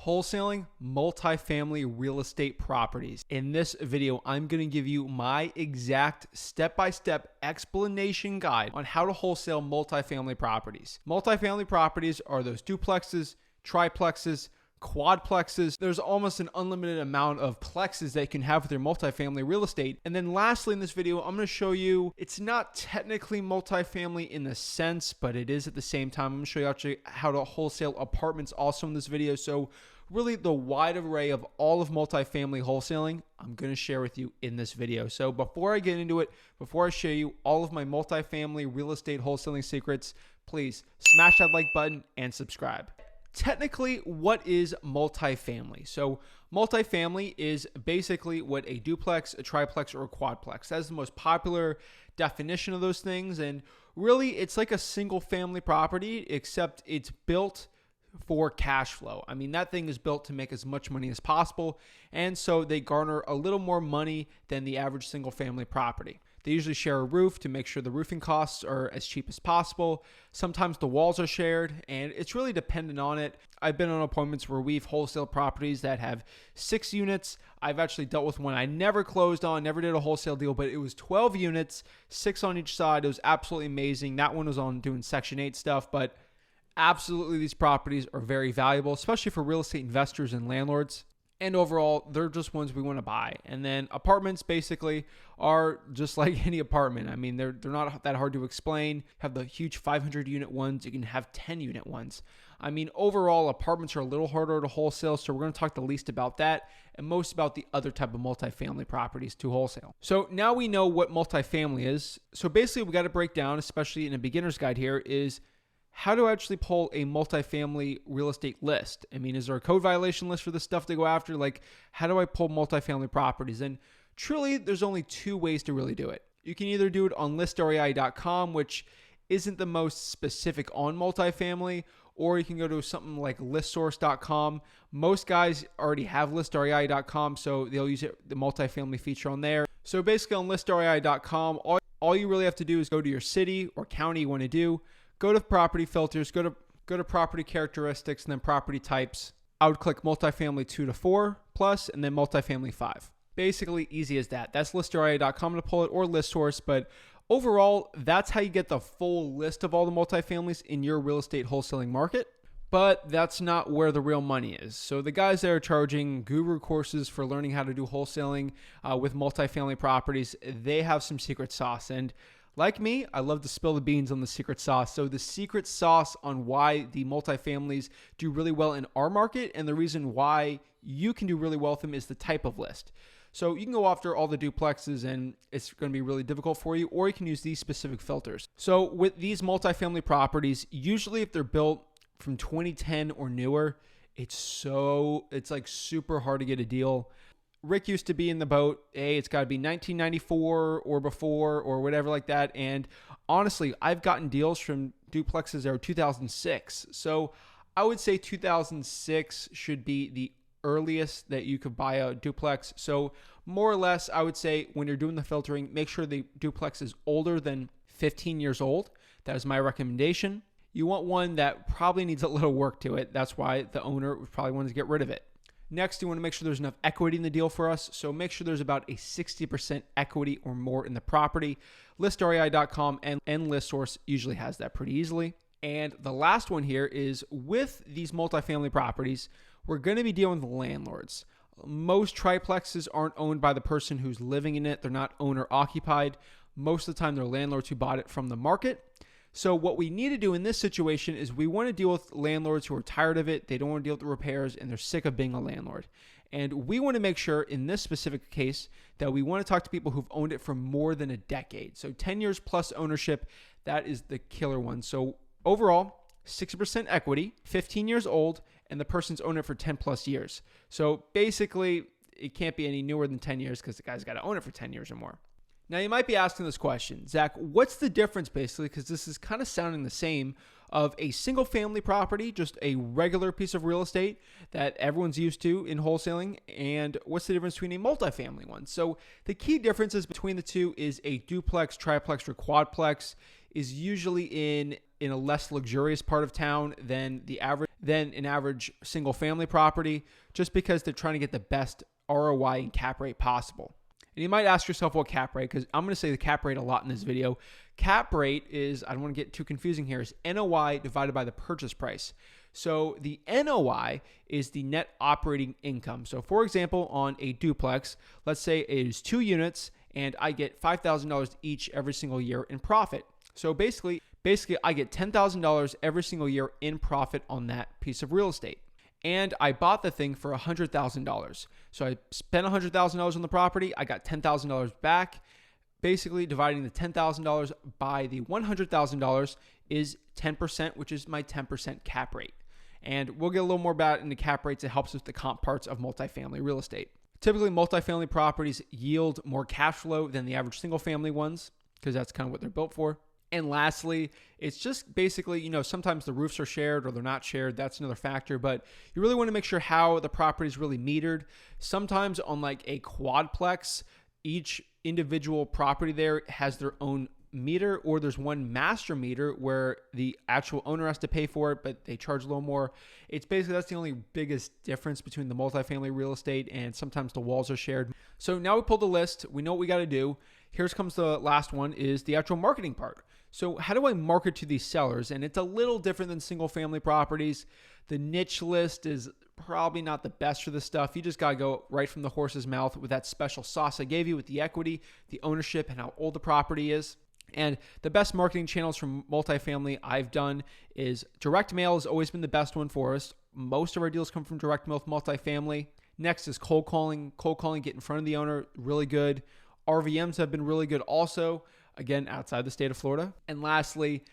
Wholesaling multifamily real estate properties. In this video, I'm going to give you my exact step-by-step explanation guide on how to wholesale multifamily properties. Multifamily properties are those duplexes, triplexes, quadplexes. There's almost an unlimited amount of plexes that you can have with your multifamily real estate. And then lastly in this video, I'm going to show you, it's not technically multifamily in the sense, but it is at the same time. I'm going to show you actually how to wholesale apartments also in this video. So really the wide array of all of multifamily wholesaling, I'm going to share with you in this video. So before I get into it, before I show you all of my multifamily real estate wholesaling secrets, please smash that like button and subscribe. Technically, what is multifamily? So multifamily is basically what a duplex, a triplex, or a quadplex. That's the most popular definition of those things. And really, it's like a single family property, except it's built for cash flow. I mean, that thing is built to make as much money as possible. And so they garner a little more money than the average single family property. They usually share a roof to make sure the roofing costs are as cheap as possible. Sometimes the walls are shared, and it's really dependent on it. I've been on appointments where we've wholesale properties that have 6 units. I've actually dealt with one I never closed on, never did a wholesale deal, but it was 12 units, 6 on each side. It was absolutely amazing. That one was on doing Section 8 stuff, but absolutely these properties are very valuable, especially for real estate investors and landlords. And overall, they're just ones we want to buy. And then apartments basically are just like any apartment. I mean, they're not that hard to explain. Have the huge 500 unit ones. You can have 10 unit ones. I mean, overall, apartments are a little harder to wholesale. So we're going to talk the least about that and most about the other type of multifamily properties to wholesale. So now we know what multifamily is. So basically, we got to break down, especially in a beginner's guide here, is how to actually pull a multifamily real estate list. I mean, is there a code violation list for this stuff to go after? Like, how do I pull multifamily properties? And truly, there's only 2 ways to really do it. You can either do it on listREI.com, which isn't the most specific on multifamily, or you can go to something like listsource.com. Most guys already have listREI.com, so they'll use the multifamily feature on there. So basically on listREI.com, all you really have to do is go to your city or county you want to do, go to property filters, go to property characteristics, and then property types. I would click multifamily 2 to 4 plus, and then multifamily 5. Basically easy as that. That's listREI.com to pull it, or ListSource, but overall, that's how you get the full list of all the multifamilies in your real estate wholesaling market. But that's not where the real money is. So the guys that are charging guru courses for learning how to do wholesaling with multifamily properties, they have some secret sauce. And like me, I love to spill the beans on the secret sauce. So the secret sauce on why the multifamilies do really well in our market, and the reason why you can do really well with them, is the type of list. So you can go after all the duplexes and it's going to be really difficult for you, or you can use these specific filters. So with these multifamily properties, usually if they're built from 2010 or newer, it's like super hard to get a deal. Rick used to be in the boat, hey, it's got to be 1994 or before or whatever like that. And honestly, I've gotten deals from duplexes that are 2006. So I would say 2006 should be the earliest that you could buy a duplex. So more or less, I would say when you're doing the filtering, make sure the duplex is older than 15 years old. That is my recommendation. You want one that probably needs a little work to it. That's why the owner would probably want to get rid of it. Next, you want to make sure there's enough equity in the deal for us. So make sure there's about a 60% equity or more in the property. ListREI.com and ListSource usually has that pretty easily. And the last one here is with these multifamily properties, we're going to be dealing with landlords. Most triplexes aren't owned by the person who's living in it. They're not owner occupied. Most of the time, they're landlords who bought it from the market. So what we need to do in this situation is we want to deal with landlords who are tired of it. They don't want to deal with the repairs and they're sick of being a landlord. And we want to make sure in this specific case that we want to talk to people who've owned it for more than a decade. So 10 years plus ownership, that is the killer one. So overall, 60% equity, 15 years old, and the person's owned it for 10 plus years. So basically, it can't be any newer than 10 years because the guy's got to own it for 10 years or more. Now, you might be asking this question, Zach, what's the difference basically, because this is kind of sounding the same, of a single family property, just a regular piece of real estate that everyone's used to in wholesaling, and what's the difference between a multifamily one? So the key differences between the two is a duplex, triplex, or quadplex is usually in a less luxurious part of town than the average. than an average single family property, just because they're trying to get the best ROI and cap rate possible. And you might ask yourself, what cap rate? Because I'm going to say the cap rate a lot in this video. Cap rate is, I don't want to get too confusing here, is NOI divided by the purchase price. So the NOI is the net operating income. So for example, on a duplex, let's say it is 2 units and I get $5,000 each every single year in profit. So basically I get $10,000 every single year in profit on that piece of real estate. And I bought the thing for $100,000. So I spent $100,000 on the property. I got $10,000 back. Basically, dividing the $10,000 by the $100,000 is 10%, which is my 10% cap rate. And we'll get a little more about it into cap rates. It helps with the comp parts of multifamily real estate. Typically, multifamily properties yield more cash flow than the average single family ones, because that's kind of what they're built for. And lastly, it's just basically, sometimes the roofs are shared or they're not shared. That's another factor, but you really want to make sure how the property is really metered. Sometimes on like a quadplex, each individual property there has their own meter, or there's one master meter where the actual owner has to pay for it, but they charge a little more. It's basically, that's the only biggest difference between the multifamily real estate, and sometimes the walls are shared. So now we pulled the list. We know what we got to do. Here comes the last one, is the actual marketing part. So how do I market to these sellers? And it's a little different than single family properties. The niche list is probably not the best for this stuff. You just got to go right from the horse's mouth with that special sauce I gave you with the equity, the ownership, and how old the property is. And the best marketing channels from multifamily I've done is direct mail has always been the best one for us. Most of our deals come from direct mail with multifamily. Next is cold calling. Cold calling, get in front of the owner, really good. RVMs have been really good also, again, outside the state of Florida. And lastly,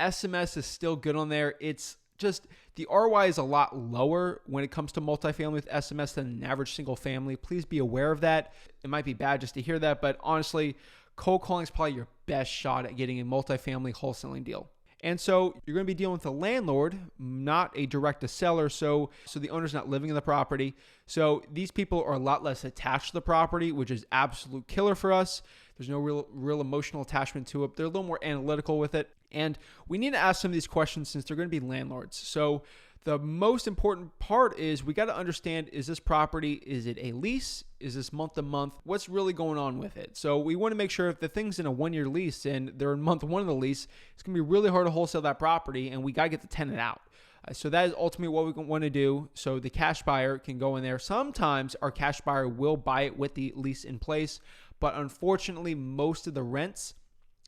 SMS is still good on there. It's just the ROI is a lot lower when it comes to multifamily with SMS than an average single family. Please be aware of that. It might be bad just to hear that, but honestly, cold calling is probably your best shot at getting a multifamily wholesaling deal. And so you're going to be dealing with a landlord, not a direct to seller. So the owner's not living in the property. So these people are a lot less attached to the property, which is absolute killer for us. There's no real emotional attachment to it. They're a little more analytical with it. And we need to ask some of these questions since they're going to be landlords. So the most important part is we got to understand, is this property, is it a lease? Is this month to month? What's really going on with it? So we want to make sure if the thing's in a 1-year lease and they're in month 1 of the lease, it's going to be really hard to wholesale that property, and we got to get the tenant out. So that is ultimately what we want to do. So the cash buyer can go in there. Sometimes our cash buyer will buy it with the lease in place, but unfortunately, most of the rents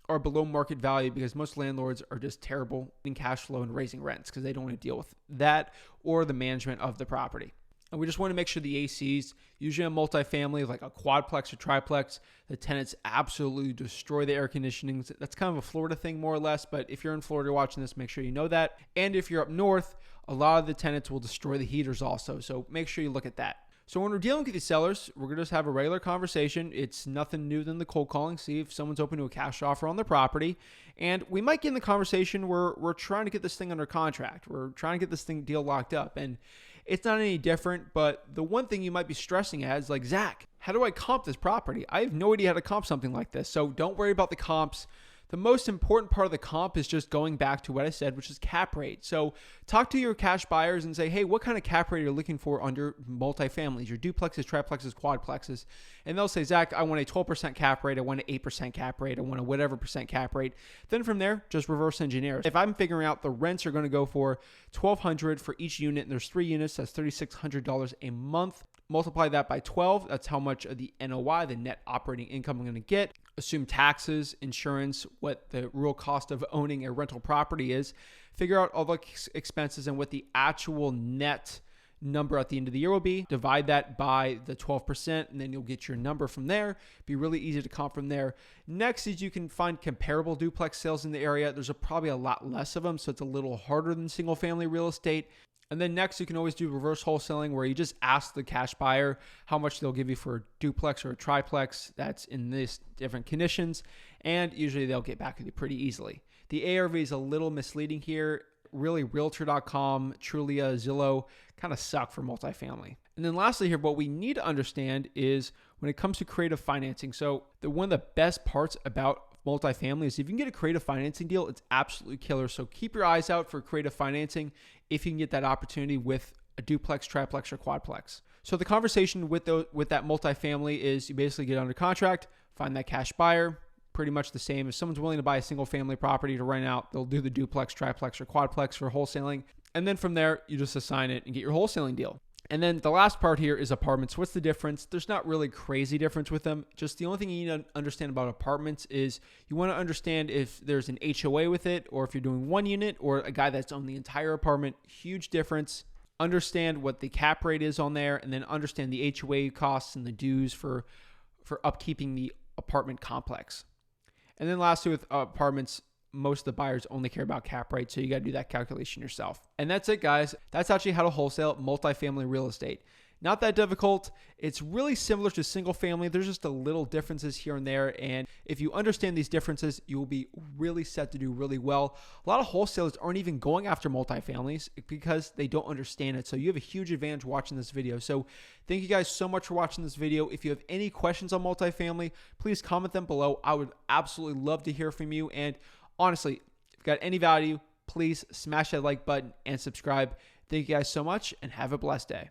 are below market value because most landlords are just terrible in cash flow and raising rents because they don't want to deal with that or the management of the property. And we just want to make sure the ACs, usually a multifamily like a quadplex or triplex, the tenants absolutely destroy the air conditioning. That's kind of a Florida thing more or less, but if you're in Florida watching this, make sure you know that. And if you're up north, a lot of the tenants will destroy the heaters also, so make sure you look at that. So when we're dealing with these sellers, we're going to just have a regular conversation. It's nothing new than the cold calling. See if someone's open to a cash offer on their property. And we might get in the conversation where we're trying to get this thing under contract. We're trying to get this deal locked up. And it's not any different, but the one thing you might be stressing at is like, Zach, how do I comp this property? I have no idea how to comp something like this. So don't worry about the comps. The most important part of the comp is just going back to what I said, which is cap rate. So talk to your cash buyers and say, hey, what kind of cap rate are you looking for on your multifamilies, your duplexes, triplexes, quadplexes? And they'll say, Zach, I want a 12% cap rate. I want an 8% cap rate. I want a whatever percent cap rate. Then from there, just reverse engineer. If I'm figuring out the rents are going to go for $1,200 for each unit, and there's 3 units, that's $3,600 a month. Multiply that by 12. That's how much of the NOI, the net operating income, I'm going to get. Assume taxes, insurance, what the real cost of owning a rental property is. Figure out all the expenses and what the actual net number at the end of the year will be. Divide that by the 12%, and then you'll get your number from there. Be really easy to comp from there. Next is you can find comparable duplex sales in the area. There's probably a lot less of them, so it's a little harder than single family real estate. And then next, you can always do reverse wholesaling where you just ask the cash buyer how much they'll give you for a duplex or a triplex that's in these different conditions. And usually they'll get back with you pretty easily. The ARV is a little misleading here. Really, Realtor.com, Trulia, Zillow kind of suck for multifamily. And then lastly here, what we need to understand is when it comes to creative financing. So one of the best parts about multifamily is if you can get a creative financing deal, it's absolutely killer. So keep your eyes out for creative financing. if you can get that opportunity with a duplex, triplex, or quadplex. So the conversation with that multifamily is you basically get under contract, find that cash buyer, pretty much the same. If someone's willing to buy a single family property to rent out, they'll do the duplex, triplex, or quadplex for wholesaling. And then from there, you just assign it and get your wholesaling deal. And then the last part here is apartments. What's the difference? There's not really crazy difference with them. Just the only thing you need to understand about apartments is you want to understand if there's an HOA with it, or if you're doing one unit, or a guy that's owned the entire apartment. Huge difference. Understand what the cap rate is on there, and then understand the HOA costs and the dues for upkeeping the apartment complex. And then lastly, with apartments, most of the buyers only care about cap rate, so you got to do that calculation yourself. And that's it, guys. That's actually how to wholesale multifamily real estate. Not that difficult. It's really similar to single family. There's just a little differences here and there. And if you understand these differences, you will be really set to do really well. A lot of wholesalers aren't even going after multifamilies because they don't understand it. So you have a huge advantage watching this video. So thank you guys so much for watching this video. If you have any questions on multifamily, please comment them below. I would absolutely love to hear from you. And honestly, if you got any value, please smash that like button and subscribe. Thank you guys so much and have a blessed day.